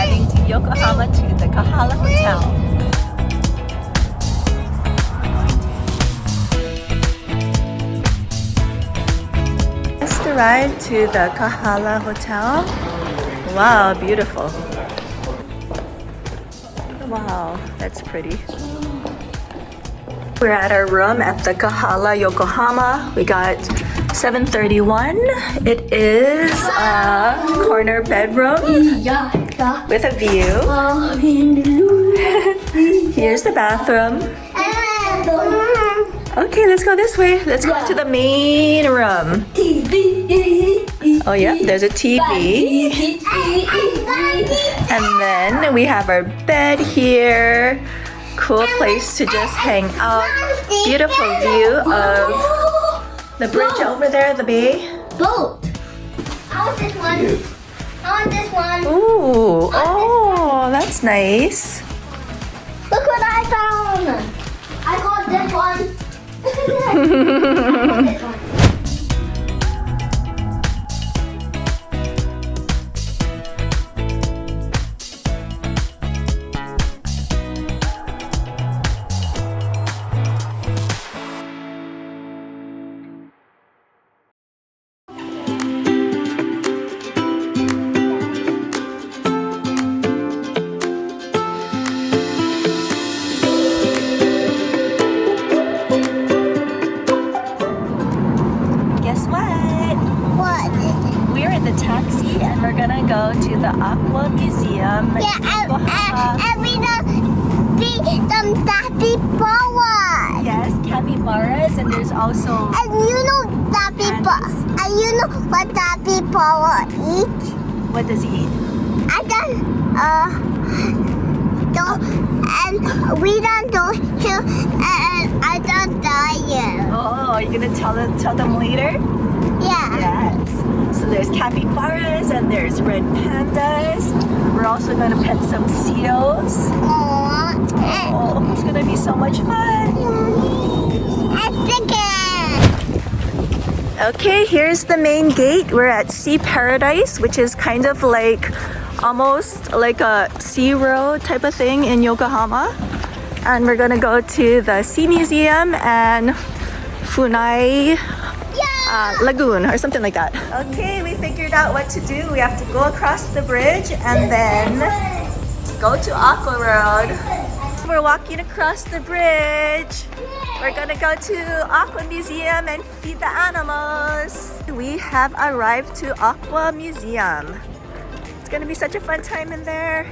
heading to Yokohama to the Kahala Hotel. Just arrived to the Kahala Hotel. Wow, beautiful. Wow, that's pretty. We're at our room at the Kahala Yokohama. We got 731. It is a corner bedroom with a view. Here's the bathroom. Okay, let's go this way. Let's go to the main room. Oh yeah, there's a TV. And then we have our bed here. Cool place to just hang out. Beautiful view of the bridge over there, the bay. Boat. I want this one. I want this one. Ooh, oh, that's nice. Look what I found. I got this one. I got this one. Taxi and we're gonna go to the Aqua Museum. Yeah, and we gonna see some capybaras. Yes, capybaras, and there's also. And you know capybara. And you know what capybara eat? What does he eat? I don't. And we don't do here. And I don't die yet. Oh, are you gonna tell them later? Yeah. Yes. So there's capybaras and there's red pandas. We're also going to pet some seals. Oh, it's going to be so much fun. Okay, here's the main gate. We're at Sea Paradise, which is kind of like almost like a sea road type of thing in Yokohama. And we're going to go to the Sea Museum and Funai Lagoon or something like that. Okay, we figured out what to do. We have to go across the bridge and then go to Aqua Road. We're walking across the bridge. We're gonna go to Aqua Museum and feed the animals. We have arrived to Aqua Museum. It's gonna be such a fun time in there.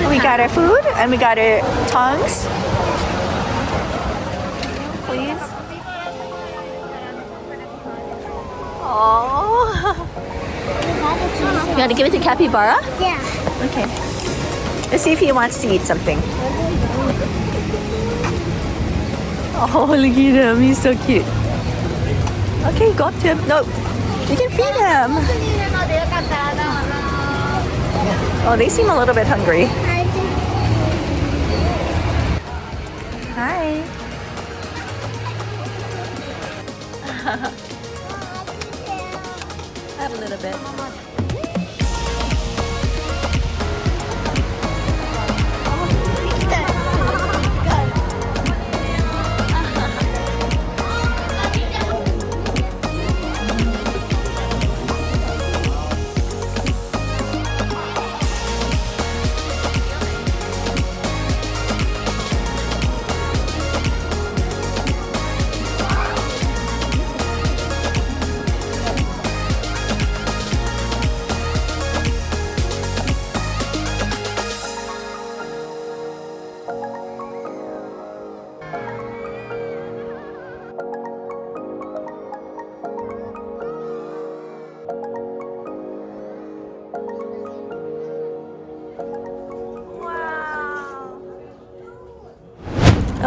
We got our food and we got our tongs. Please. Oh. You want to give it to Capybara? Yeah. Okay. Let's see if he wants to eat something. Oh, look at him. He's so cute. Okay, go up to him. No, you can feed him. Oh, they seem a little bit hungry. Hi. Have a little bit.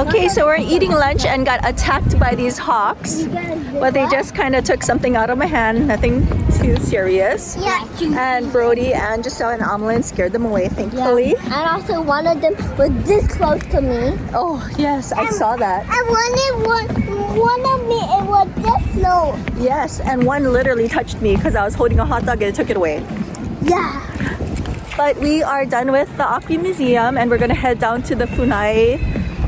Okay, so we're eating lunch and got attacked by these hawks. But they just kind of took something out of my hand, nothing too serious. Yeah. And Brody and Giselle and Amelin scared them away, thankfully. And also one of them was this close to me. Oh, yes, I saw that. And one of me, it was this low. Yes, and one literally touched me because I was holding a hot dog and it took it away. Yeah. But we are done with the Aqua Museum and we're going to head down to the Funai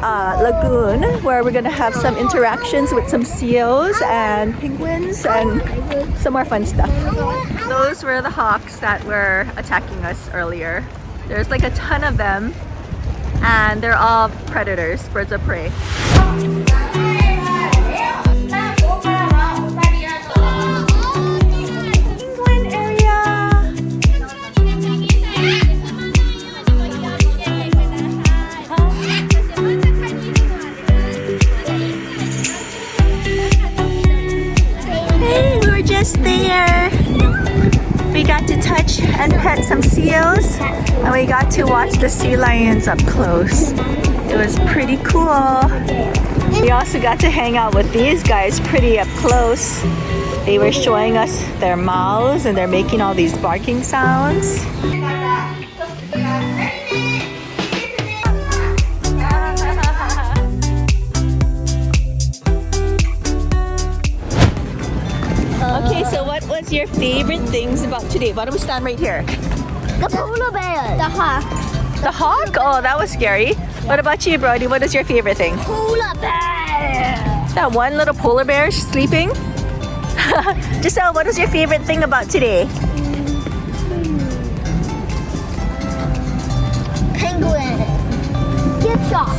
Lagoon where we're going to have some interactions with some seals and penguins and some more fun stuff. Those were the hawks that were attacking us earlier. There's like a ton of them and they're all predators, birds of prey. There we got to touch and pet some seals and we got to watch the sea lions up close. It was pretty cool. We also got to hang out with these guys pretty up close. They were showing us their mouths and they're making all these barking sounds. Okay, so what was your favorite things about today? Why don't we stand right here? The polar bear. The hawk. The hawk? Oh, that was scary. What about you, Brody? What is your favorite thing? Polar bear. That one little polar bear sleeping? Giselle, what is your favorite thing about today? Penguin. Gift shop.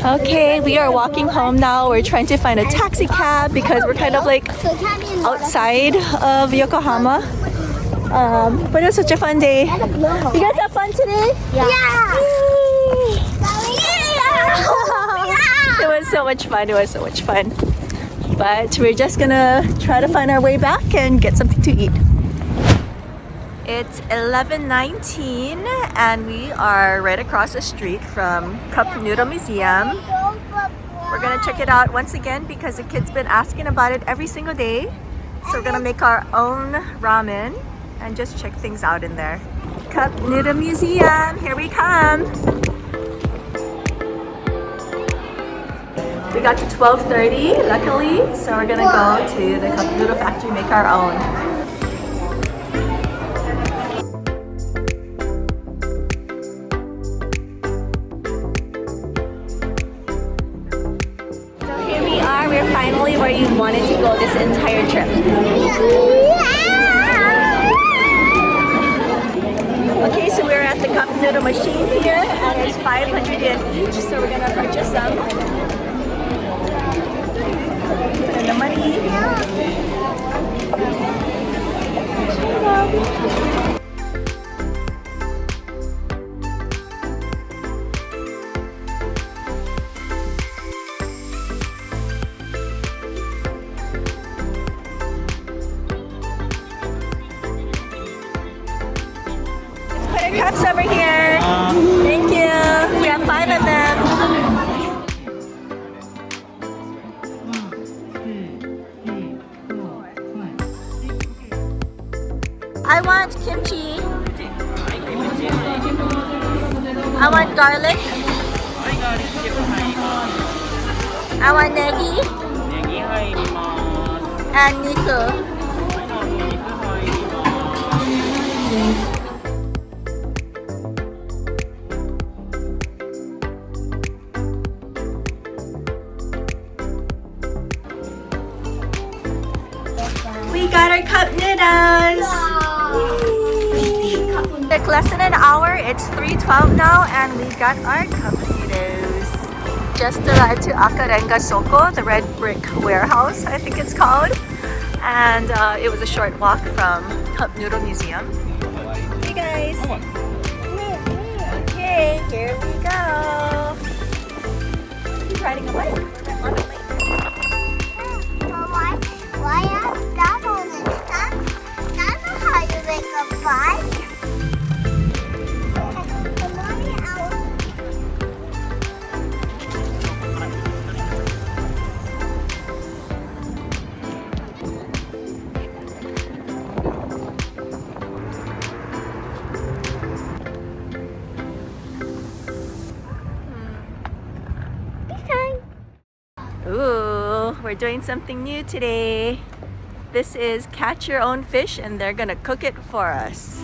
Okay, we are walking home now. We're trying to find a taxi cab because we're kind of like outside of Yokohama. But it was such a fun day. You guys have fun today? Yeah. It was so much fun. It was so much fun. But we're just gonna try to find our way back and get something to eat. It's 11:19 and we are right across the street from Cup Noodle Museum. We're gonna check it out once again because the kids been asking about it every single day. So we're gonna make our own ramen and just check things out in there. Cup Noodle Museum, here we come. We got to 12:30, luckily, so we're gonna go to the Cup Noodle Factory, make our own. So here we are, we're finally where you wanted to go this entire trip. Okay, so we're at the cup noodle machine here, and it's 500 yen each, so we're gonna purchase some. Put in the money. Put our cups over here. Thank you. We have 5 of them. I want kimchi. I want garlic. I want negi. And niku. We got our cup noodles. It's less than an hour. It's 3:12 now, and we got our cup noodles. Just arrived to Akarenga Soko, the red brick warehouse, I think it's called. And it was a short walk from Cup Noodle Museum. Hey guys. Okay, here we go. He's riding a bike. We're on a bike. Why are that on it? That's not how you make a bike. we're doing something new today. This is catch your own fish and they're gonna cook it for us.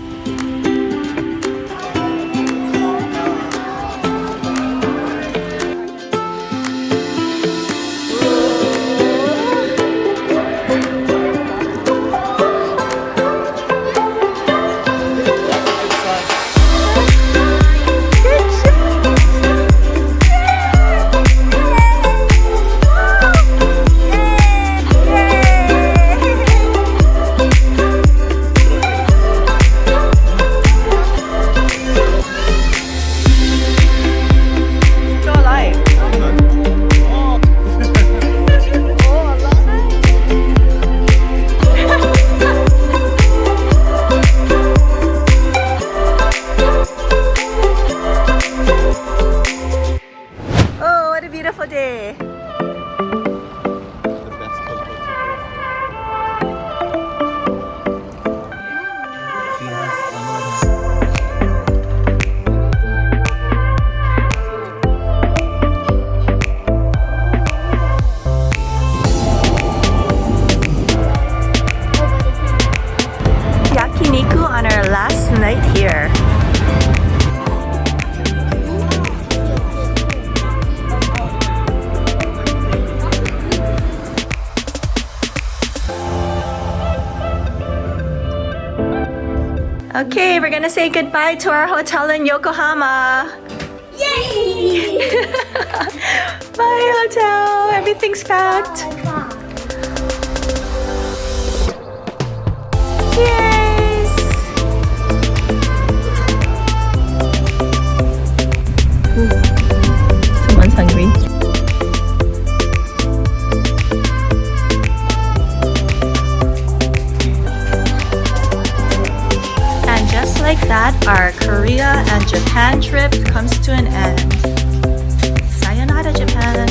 On our last night here. Okay, we're gonna say goodbye to our hotel in Yokohama. Yay! Bye, hotel. Everything's packed. Cheers! Someone's hungry. And just like that, our Korea and Japan trip comes to an end. Sayonara, Japan!